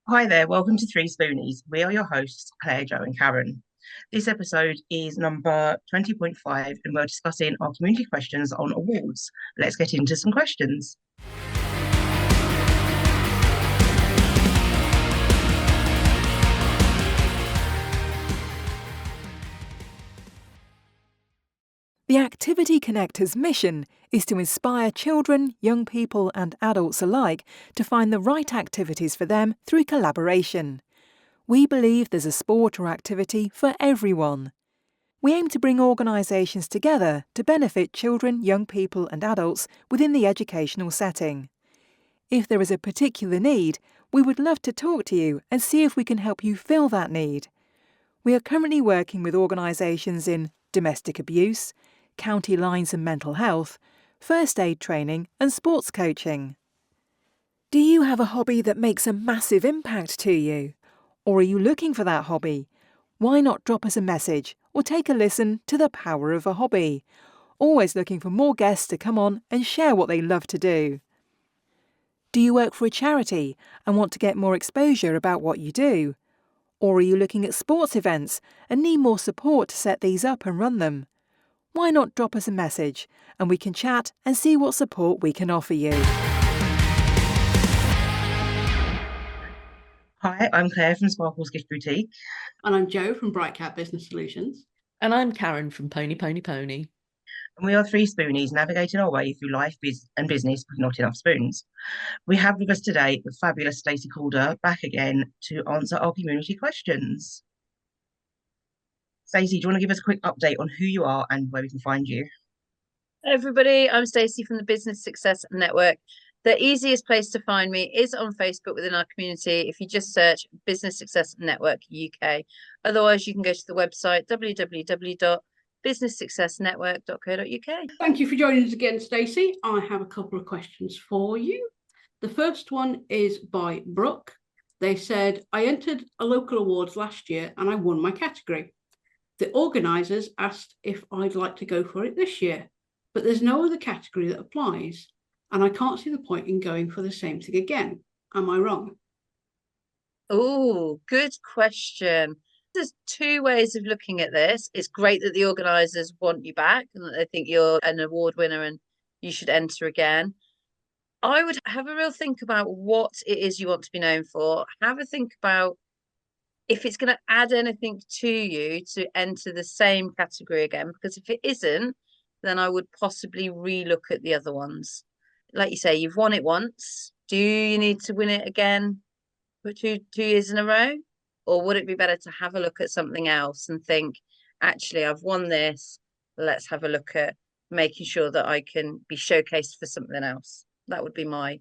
Hi there, welcome to 3Spoonies. We are your hosts, Claire, Joe, and Karen. This episode is number 20.5, and we're discussing our community questions on awards. Let's get into some questions. The Activity Connector's mission is to inspire children, young people and adults alike to find the right activities for them through collaboration. We believe there's a sport or activity for everyone. We aim to bring organisations together to benefit children, young people and adults within the educational setting. If there is a particular need, we would love to talk to you and see if we can help you fill that need. We are currently working with organisations in domestic abuse, county lines and mental health, first aid training and sports coaching. Do you have a hobby that makes a massive impact to you? Or are you looking for that hobby? Why not drop us a message or take a listen to the power of a hobby? Always looking for more guests to come on and share what they love to do. Do you work for a charity and want to get more exposure about what you do? Or are you looking at sports events and need more support to set these up and run them? Why not drop us a message and we can chat and see what support we can offer you. Hi, I'm Claire from Sparkle's Gift Boutique. And I'm Joe from Bright Cat Business Solutions. And I'm Karen from Pony Pony Pony. And we are 3Spoonies navigating our way through life and business with not enough spoons. We have with us today the fabulous Stacey Calder back again to answer our community questions. Stacey, do you want to give us a quick update on who you are and where we can find you? Hey everybody, I'm Stacey from the Business Success Network. The easiest place to find me is on Facebook within our community if you just search Business Success Network UK. Otherwise, you can go to the website www.businesssuccessnetwork.co.uk. Thank you for joining us again, Stacey. I have a couple of questions for you. The first one is by Brooke. They said, I entered a local awards last year and I won my category. The organisers asked if I'd like to go for it this year, but there's no other category that applies, and I can't see the point in going for the same thing again. Am I wrong? Oh, good question. There's two ways of looking at this. It's great that the organisers want you back and that they think you're an award winner and you should enter again. I would have a real think about what it is you want to be known for. Have a think about if it's going to add anything to you to enter the same category again, because if it isn't, then I would possibly relook at the other ones. Like you say, you've won it once. Do you need to win it again for two years in a row? Or would it be better to have a look at something else and think, actually, I've won this. Let's have a look at making sure that I can be showcased for something else. That would be my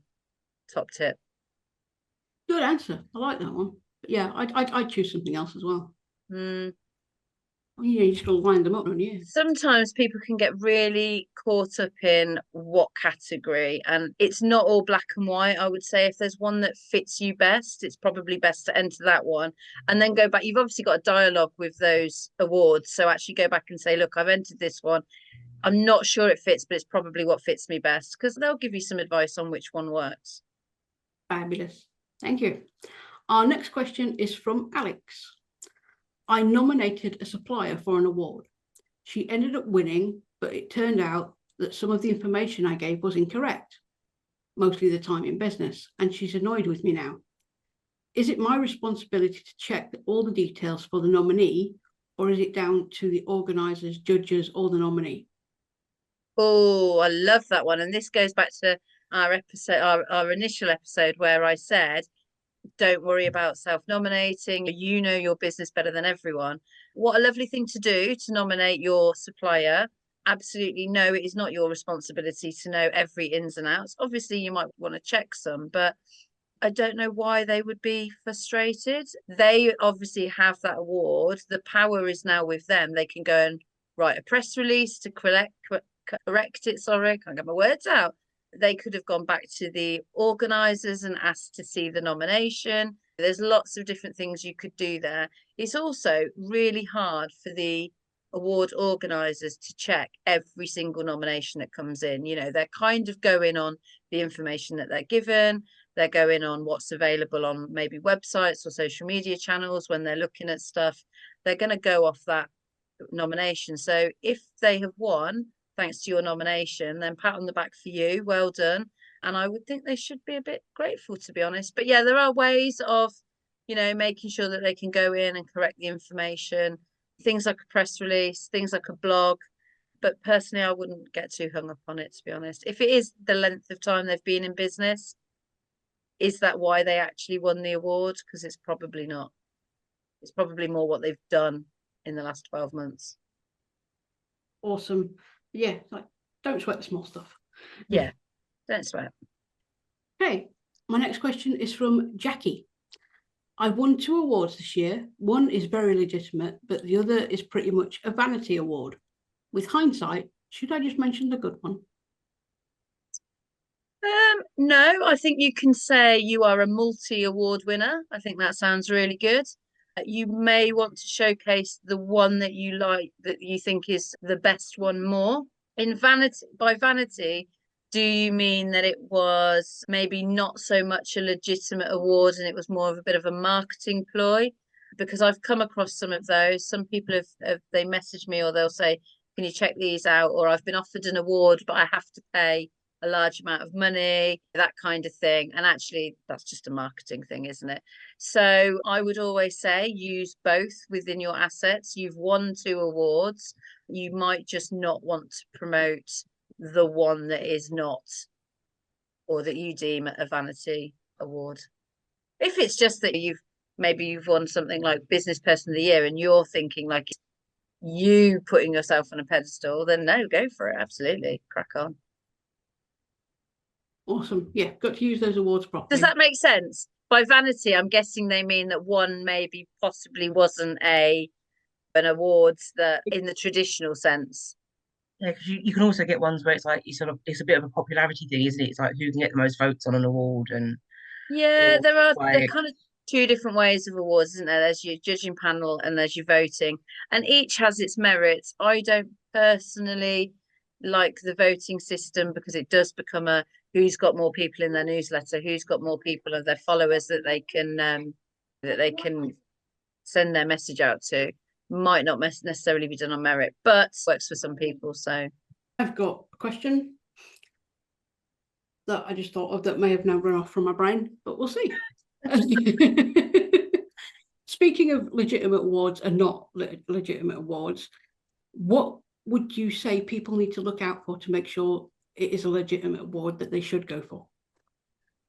top tip. Good answer. I like that one. But yeah, I'd choose something else as well. You just got to line them up, don't you? Sometimes people can get really caught up in what category, and it's not all black and white. I would say if there's one that fits you best, it's probably best to enter that one and then go back. You've obviously got a dialogue with those awards, so actually go back and say, look, I've entered this one. I'm not sure it fits, but it's probably what fits me best, because they'll give you some advice on which one works. Fabulous. Thank you. Our next question is from Alex. I nominated a supplier for an award. She ended up winning, but it turned out that some of the information I gave was incorrect, mostly the time in business, and she's annoyed with me now. Is it my responsibility to check all the details for the nominee, or is it down to the organisers, judges, or the nominee? Oh, I love that one. And this goes back to our episode, our initial episode, where I said, don't worry about self-nominating. You know your business better than everyone. What a lovely thing to do to nominate your supplier. Absolutely no, it is not your responsibility to know every ins and outs. Obviously, you might want to check some, but I don't know why they would be frustrated. They obviously have that award. The power is now with them. They can go and write a press release to correct it. Sorry, I can't get my words out. They could have gone back to the organisers and asked to see the nomination. There's lots of different things you could do there. It's also really hard for the award organisers to check every single nomination that comes in. You know, they're kind of going on the information that they're given. They're going on what's available on maybe websites or social media channels when they're looking at stuff. They're going to go off that nomination. So if they have won, thanks to your nomination, then pat on the back for you. Well done. And I would think they should be a bit grateful, to be honest. But yeah, there are ways of, making sure that they can go in and correct the information. Things like a press release, things like a blog. But personally, I wouldn't get too hung up on it, to be honest. If it is the length of time they've been in business, is that why they actually won the award? Because it's probably not. It's probably more what they've done in the last 12 months. Awesome. Yeah, like, don't sweat the small stuff. Yeah, don't sweat. Okay, my next question is from Jackie. I won 2 awards this year. One is very legitimate, but the other is pretty much a vanity award. With hindsight, should I just mention the good one? No, I think you can say you are a multi-award winner. I think that sounds really good. You may want to showcase the one that you like, that you think is the best one more. In vanity, by vanity, do you mean that it was maybe not so much a legitimate award and it was more of a bit of a marketing ploy? Because I've come across some of those. Some people have they message me or they'll say, can you check these out? Or I've been offered an award, but I have to pay a large amount of money, that kind of thing. And actually, that's just a marketing thing, isn't it? So I would always say use both within your assets. You've won 2 awards. You might just not want to promote the one that is not, or that you deem a vanity award. If it's just that you've won something like Business Person of the Year and you're thinking like you putting yourself on a pedestal, then no, go for it. Absolutely. Crack on. Awesome. Yeah, got to use those awards properly. Does that make sense? By vanity, I'm guessing they mean that one maybe possibly wasn't an awards that in the traditional sense. Yeah, because you can also get ones where it's like it's a bit of a popularity thing, isn't it? It's like who can get the most votes on an award, and Yeah, there like, kind of 2 different ways of awards, isn't there? There's your judging panel and there's your voting, and each has its merits. I don't personally like the voting system because it does become a who's got more people in their newsletter, who's got more people of their followers that they can send their message out to. Might not necessarily be done on merit, but works for some people. So I've got a question that I just thought of that may have now run off from my brain, but we'll see. Speaking of legitimate awards and not legitimate awards, what would you say people need to look out for to make sure it is a legitimate award that they should go for?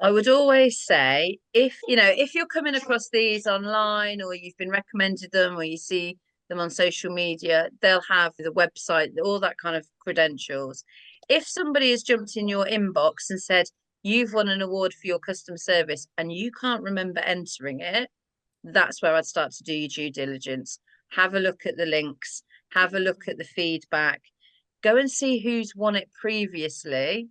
I would always say if you're coming across these online or you've been recommended them or you see them on social media, they'll have the website, all that kind of credentials. If somebody has jumped in your inbox and said you've won an award for your customer service and you can't remember entering it, that's where I'd start to do your due diligence. Have a look at the links, have a look at the feedback, go and see who's won it previously,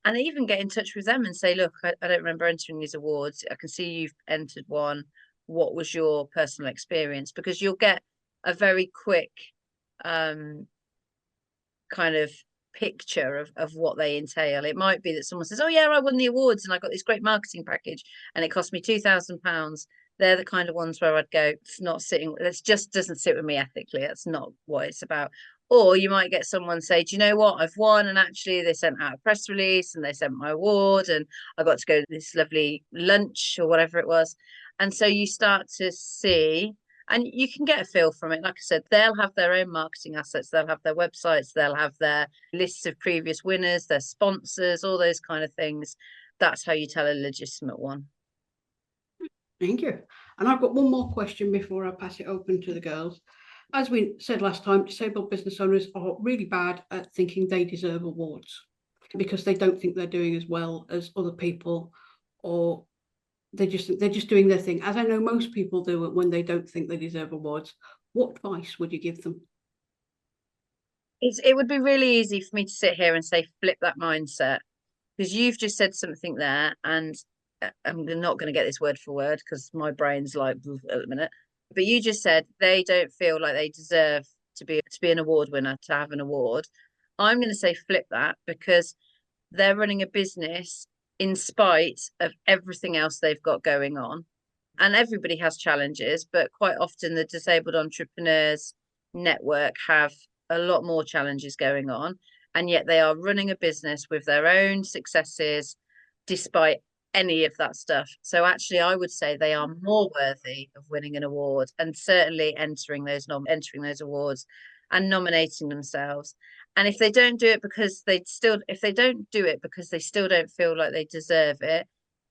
and even get in touch with them and say, look, I don't remember entering these awards. I can see you've entered one. What was your personal experience? Because you'll get a very quick kind of picture of what they entail. It might be that someone says, oh yeah, I won the awards and I got this great marketing package and it cost me £2,000. They're the kind of ones where I'd go, it's not sitting, it just doesn't sit with me ethically. That's not what it's about. Or you might get someone say, do you know what, I've won, and actually they sent out a press release and they sent my award and I got to go to this lovely lunch or whatever it was. And so you start to see, and you can get a feel from it. Like I said, they'll have their own marketing assets, they'll have their websites, they'll have their lists of previous winners, their sponsors, all those kind of things. That's how you tell a legitimate one. Thank you. And I've got one more question before I pass it open to the girls. As we said last time, disabled business owners are really bad at thinking they deserve awards because they don't think they're doing as well as other people, or they're just doing their thing, as I know most people do when they don't think they deserve awards. What advice would you give them? It would be really easy for me to sit here and say flip that mindset, because you've just said something there, and I'm not going to get this word for word because my brain's like at the minute. But you just said they don't feel like they deserve to be an award winner, to have an award. I'm going to say flip that, because they're running a business in spite of everything else they've got going on. And everybody has challenges, but quite often the disabled entrepreneurs network have a lot more challenges going on. And yet they are running a business with their own successes, despite any of that stuff. So actually, I would say they are more worthy of winning an award, and certainly entering those awards and nominating themselves. And if they don't do it because they still don't feel like they deserve it,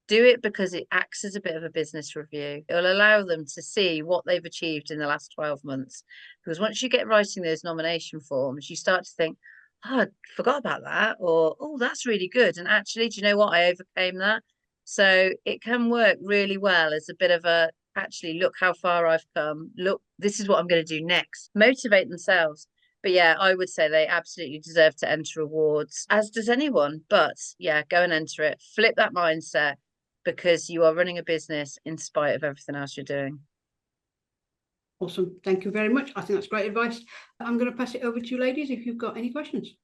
do it because it acts as a bit of a business review. It'll allow them to see what they've achieved in the last 12 months. Because once you get writing those nomination forms, you start to think, oh, I forgot about that, or oh, that's really good. And actually, do you know what? I overcame that. So it can work really well as a bit of a, actually, look how far I've come. Look, this is what I'm going to do next. Motivate themselves. But yeah, I would say they absolutely deserve to enter awards, as does anyone. But yeah, go and enter it. Flip that mindset, because you are running a business in spite of everything else you're doing. Awesome. Thank you very much. I think that's great advice. I'm going to pass it over to you ladies if you've got any questions.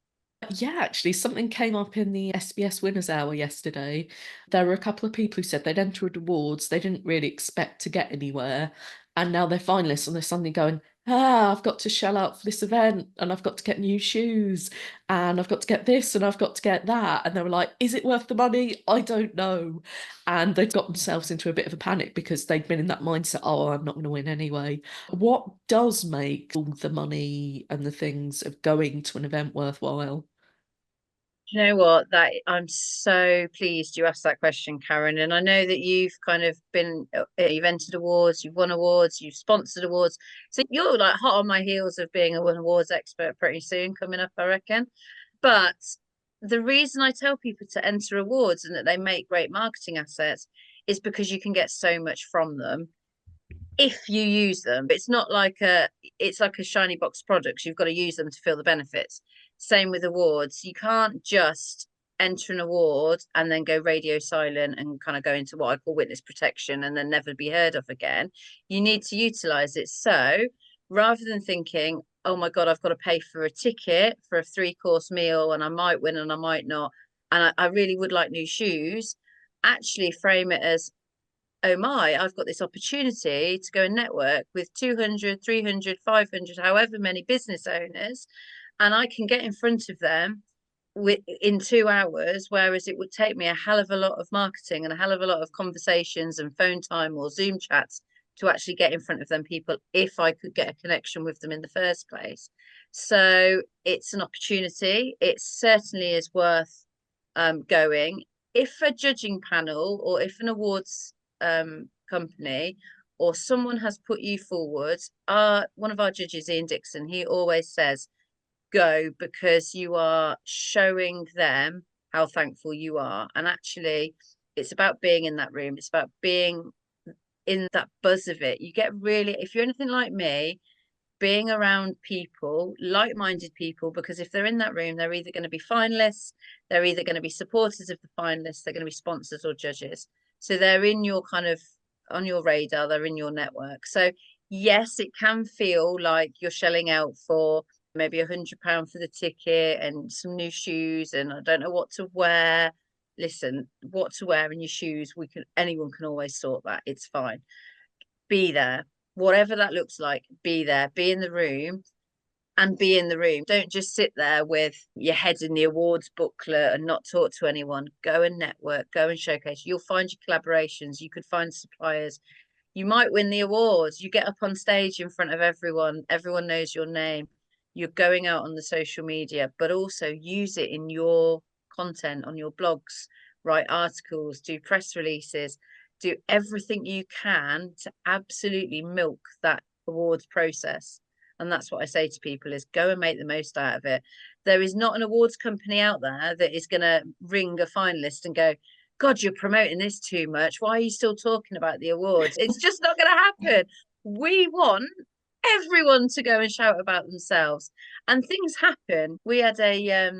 Yeah, actually, something came up in the SBS Winners Hour yesterday. There were a couple of people who said they'd entered awards, they didn't really expect to get anywhere, and now they're finalists and they're suddenly going, I've got to shell out for this event, and I've got to get new shoes, and I've got to get this, and I've got to get that. And they were like, is it worth the money? I don't know. And they'd got themselves into a bit of a panic because they'd been in that mindset, oh, I'm not going to win anyway. What does make all the money and the things of going to an event worthwhile? You know what? That I'm so pleased you asked that question, Karen. And I know that you've kind of you've entered awards, you've won awards, you've sponsored awards. So you're like hot on my heels of being a awards expert pretty soon coming up, I reckon. But the reason I tell people to enter awards and that they make great marketing assets is because you can get so much from them if you use them. It's like a shiny box products. You've got to use them to feel the benefits. Same with awards. You can't just enter an award and then go radio silent and kind of go into what I call witness protection and then never be heard of again. You need to utilize it. So rather than thinking, oh my God, I've got to pay for a ticket for a 3-course meal and I might win and I might not, and I really would like new shoes, actually frame it as, oh my, I've got this opportunity to go and network with 200, 300, 500, however many business owners, and I can get in front of them in 2 hours, whereas it would take me a hell of a lot of marketing and a hell of a lot of conversations and phone time or Zoom chats to actually get in front of them people if I could get a connection with them in the first place. So it's an opportunity. It certainly is worth going. If a judging panel or if an awards company or someone has put you forward, one of our judges, Ian Dixon, he always says, go, because you are showing them how thankful you are. And actually, it's about being in that room. It's about being in that buzz of it. You get really, if you're anything like me, being around people, like-minded people, because if they're in that room, they're either going to be finalists, they're either going to be supporters of the finalists, they're going to be sponsors or judges. So they're in your kind of, on your radar, they're in your network. So yes, it can feel like you're shelling out for maybe £100 for the ticket and some new shoes and I don't know what to wear. Listen, what to wear and your shoes, anyone can always sort that. It's fine. Be there. Whatever that looks like, be there. Be in the room and be in the room. Don't just sit there with your head in the awards booklet and not talk to anyone. Go and network, go and showcase. You'll find your collaborations. You could find suppliers. You might win the awards. You get up on stage in front of everyone. Everyone knows your name. You're going out on the social media, but also use it in your content, on your blogs, write articles, do press releases, do everything you can to absolutely milk that awards process. And that's what I say to people is go and make the most out of it. There is not an awards company out there that is going to ring a finalist and go, God, you're promoting this too much. Why are you still talking about the awards? It's just not going to happen. We want everyone to go and shout about themselves. And things happen. We had a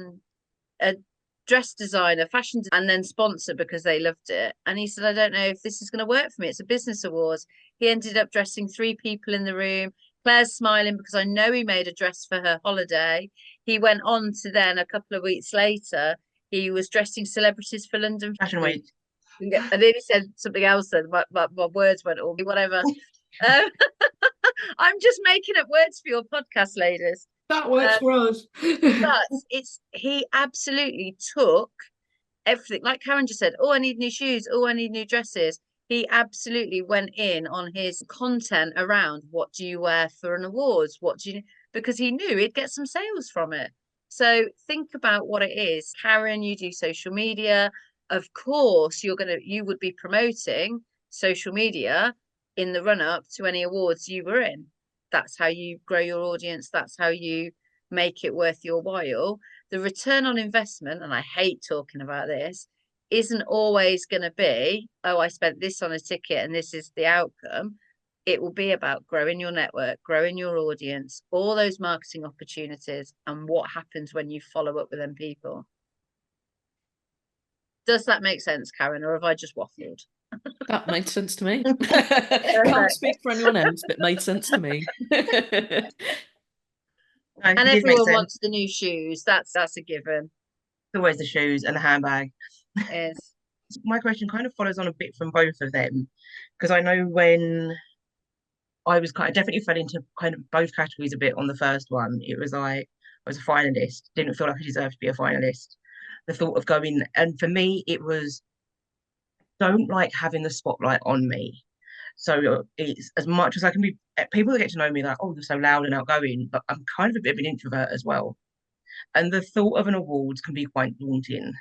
dress designer, fashion designer, and then sponsor because they loved it. And he said, I don't know if this is going to work for me. It's a business awards. He ended up dressing 3 people in the room. Claire's smiling because I know he made a dress for her holiday. He went on to then a couple of weeks later, He was dressing celebrities for London Fashion Week. I nearly said something else then, but my words went all whatever. I'm just making up words for your podcast, ladies. That works for us. But he absolutely took everything, like Karen just said, oh, I need new shoes, oh, I need new dresses. He absolutely went in on his content around what do you wear for an awards, because he knew he'd get some sales from it. So think about what it is. Karen, you do social media. Of course, you would be promoting social media in the run up to any awards you were in. That's how you grow your audience. That's how you make it worth your while. The return on investment, and I hate talking about this, isn't always going to be, oh, I spent this on a ticket and this is the outcome. It will be about growing your network, growing your audience, all those marketing opportunities, and what happens when you follow up with them people. Does that make sense, Karen, or have I just waffled? That made sense to me. Can't speak for anyone else, but it made sense to me. No, And it did make everyone sense. wants the new shoes. That's a given. It's always the shoes and the handbag. Is My question kind of follows on a bit from both of them, because I know when I definitely fell into kind of both categories a bit on the first one. It was like I was a finalist, didn't feel like I deserved to be a finalist. The thought of going, and for me, it was don't like having the spotlight on me. So it's as much as I can be, people that get to know me like, oh, you're so loud and outgoing, but I'm kind of a bit of an introvert as well. And the thought of an awards can be quite daunting.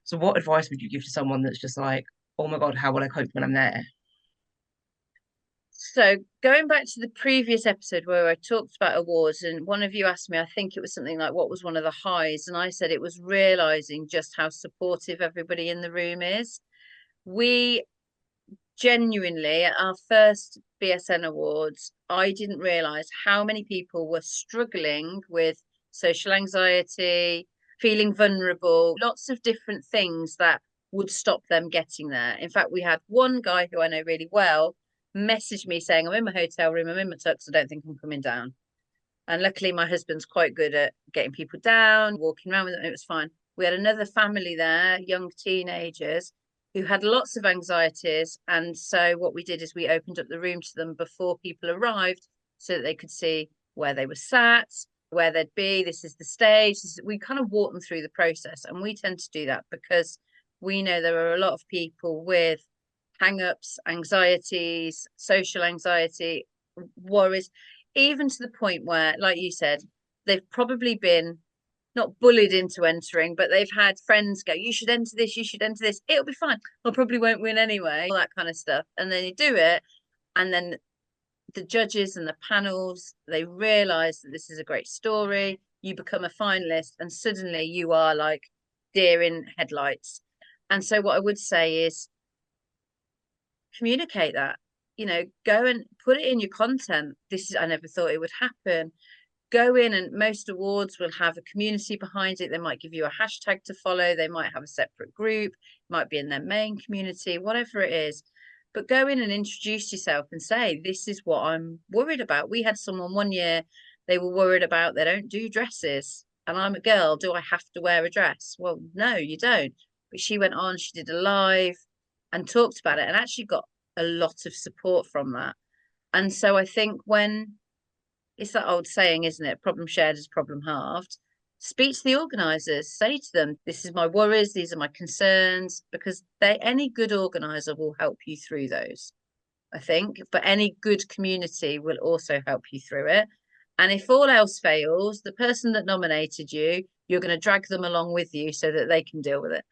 So what advice would you give to someone that's just like, oh my God, how will I cope when I'm there? So going back to the previous episode where I talked about awards, and one of you asked me, I think it was something like, what was one of the highs? And I said it was realizing just how supportive everybody in the room is. We genuinely, at our first BSN Awards, I didn't realize how many people were struggling with social anxiety, feeling vulnerable, lots of different things that would stop them getting there. In fact, we had one guy who I know really well message me saying, I'm in my hotel room, I'm in my tux, I don't think I'm coming down. And luckily my husband's quite good at getting people down, walking around with them, it was fine. We had another family there, young teenagers, who had lots of anxieties. And so what we did is we opened up the room to them before people arrived so that they could see where they were sat, where they'd be, this is the stage. We kind of walked them through the process. And we tend to do that because we know there are a lot of people with hang-ups, anxieties, social anxiety, worries, even to the point where, like you said, they've probably been not bullied into entering, but they've had friends go, you should enter this, you should enter this, it'll be fine, I probably won't win anyway, all that kind of stuff. And then you do it, and then the judges and the panels, they realize that this is a great story, you become a finalist, and suddenly you are like deer in headlights. And so what I would say is communicate that, go and put it in your content. I never thought it would happen. Go in, and most awards will have a community behind it. They might give you a hashtag to follow. They might have a separate group, might be in their main community, whatever it is. But go in and introduce yourself and say, this is what I'm worried about. We had someone one year, they were worried about they don't do dresses. And I'm a girl, do I have to wear a dress? Well, no, you don't. But she went on, she did a live and talked about it and actually got a lot of support from that. And so I think when it's that old saying, isn't it? Problem shared is problem halved. Speak to the organisers, say to them, this is my worries, these are my concerns, because any good organiser will help you through those, I think. But any good community will also help you through it. And if all else fails, the person that nominated you, you're going to drag them along with you so that they can deal with it.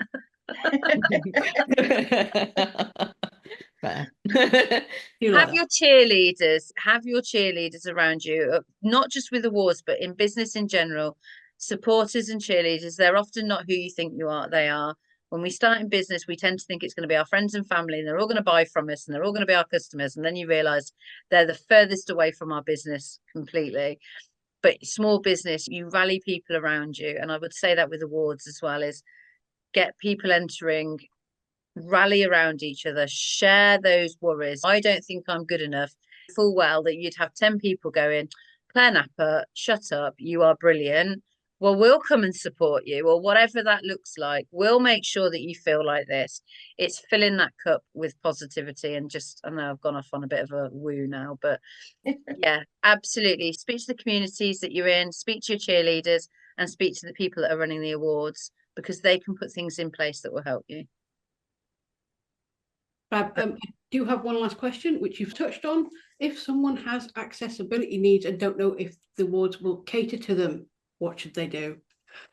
Fair. Have your cheerleaders around you, not just with awards, but in business in general. Supporters and cheerleaders, they're often not who you think they are. When we start in business, we tend to think it's going to be our friends and family, and they're all going to buy from us, and they're all going to be our customers. And then you realize they're the furthest away from our business completely. But small business, you rally people around you. And I would say that with awards as well, is get people entering, rally around each other, share those worries. I don't think I'm good enough. Full well that you'd have 10 people going, Claire Napper, shut up, you are brilliant. well, we'll come and support you, or whatever that looks like. We'll make sure that you feel like this. It's filling that cup with positivity. And just, I know I've gone off on a bit of a woo now, but yeah, absolutely. Speak to the communities that you're in, speak to your cheerleaders, and speak to the people that are running the awards, because they can put things in place that will help you. I do have one last question, which you've touched on. If someone has accessibility needs and don't know if the awards will cater to them, what should they do?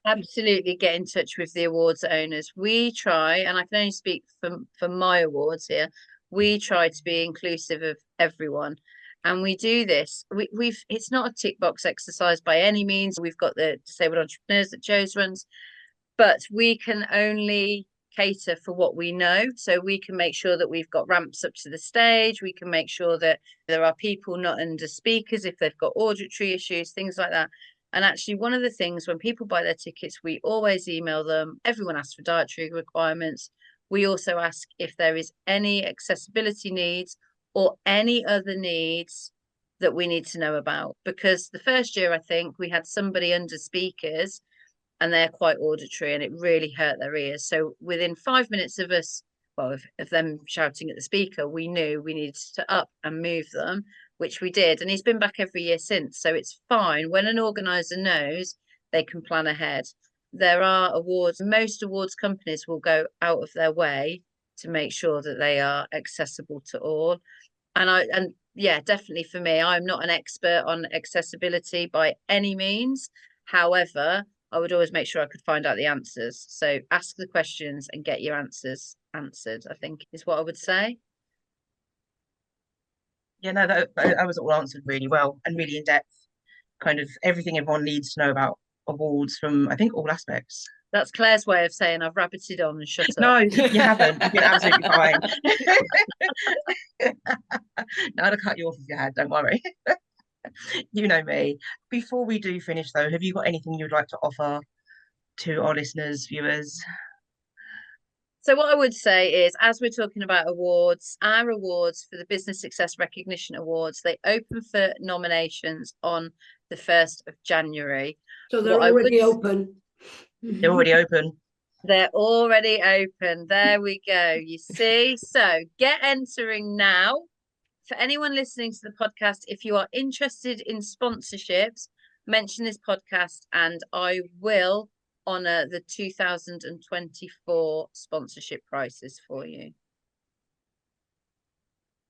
Absolutely, get in touch with the awards owners. We try, and I can only speak for my awards here, we try to be inclusive of everyone. And we do this. We've it's not a tick box exercise by any means. We've got the disabled entrepreneurs that Joe's runs, but we can only cater for what we know. So we can make sure that we've got ramps up to the stage. We can make sure that there are people not under speakers if they've got auditory issues, things like that. And actually, one of the things when people buy their tickets, we always email them. Everyone asks for dietary requirements. We also ask if there is any accessibility needs or any other needs that we need to know about. Because the first year, I think, we had somebody under speakers and they're quite auditory and it really hurt their ears. So within 5 minutes of us, well, of them shouting at the speaker, we knew we needed to up and move them, which we did. And he's been back every year since. So it's fine. When an organizer knows, they can plan ahead. There are awards. Most awards companies will go out of their way to make sure that they are accessible to all. And yeah, definitely for me, I'm not an expert on accessibility by any means. However, I would always make sure I could find out the answers. So ask the questions and get your answers answered, I think is what I would say. Yeah, no, that was all answered really well and really in depth. Kind of everything everyone needs to know about awards from, I think, all aspects. That's Claire's way of saying I've rabbited on and shut up. No, you haven't. You've been absolutely fine. No, I'd have cut you off if you had, don't worry. You know me. Before we do finish though, have you got anything you'd like to offer to our listeners, viewers? So what I would say is, as we're talking about awards, our awards for the Business Success Recognition Awards, they open for nominations on the 1st of January. So they're already open. They're already open. They're already open. There we go. You see? So get entering now. For anyone listening to the podcast, if you are interested in sponsorships, mention this podcast and I will honour the 2024 sponsorship prices for you.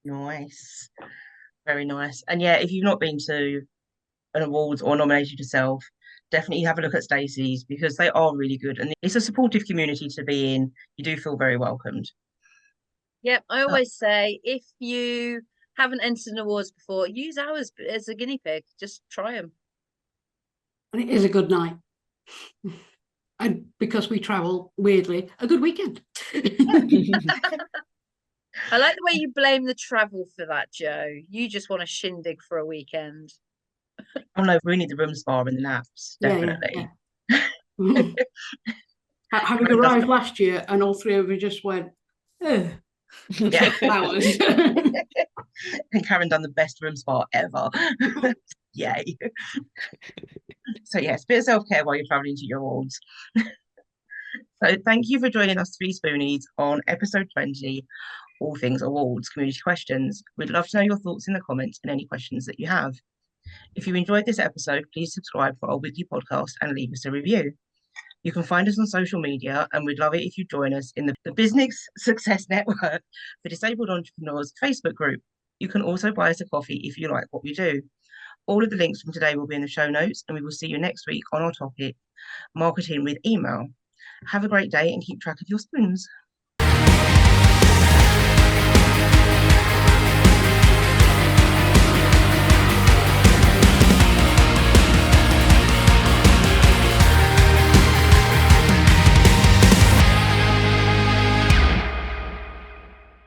Nice. Very nice. And yeah, if you've not been to an awards or nominated yourself, definitely have a look at Stacey's because they are really good and it's a supportive community to be in. You do feel very welcomed. Yep, I always say if you haven't entered an awards before, use ours as a guinea pig. Just try them. And it is a good night. And because we travel, weirdly, a good weekend. I like the way you blame the travel for that, Joe. You just want a shindig for a weekend. Oh no, we need the room spa and the naps, definitely. Yeah. Having arrived last year and all three of you just went, oh, yeah. hours. And Karen done the best room spa ever. Yay. So yes, bit of self-care while you're traveling to your awards. So thank you for joining us, 3Spoonies, on episode 20, All Things Awards Community Questions. We'd love to know your thoughts in the comments and any questions that you have. If you enjoyed this episode, please subscribe for our weekly podcast and leave us a review. You can find us on social media and we'd love it if you join us in the Business Success Network for Disabled Entrepreneurs Facebook group. You can also buy us a coffee if you like what we do. All of the links from today will be in the show notes and we will see you next week on our topic, marketing with email. Have a great day and keep track of your spoons.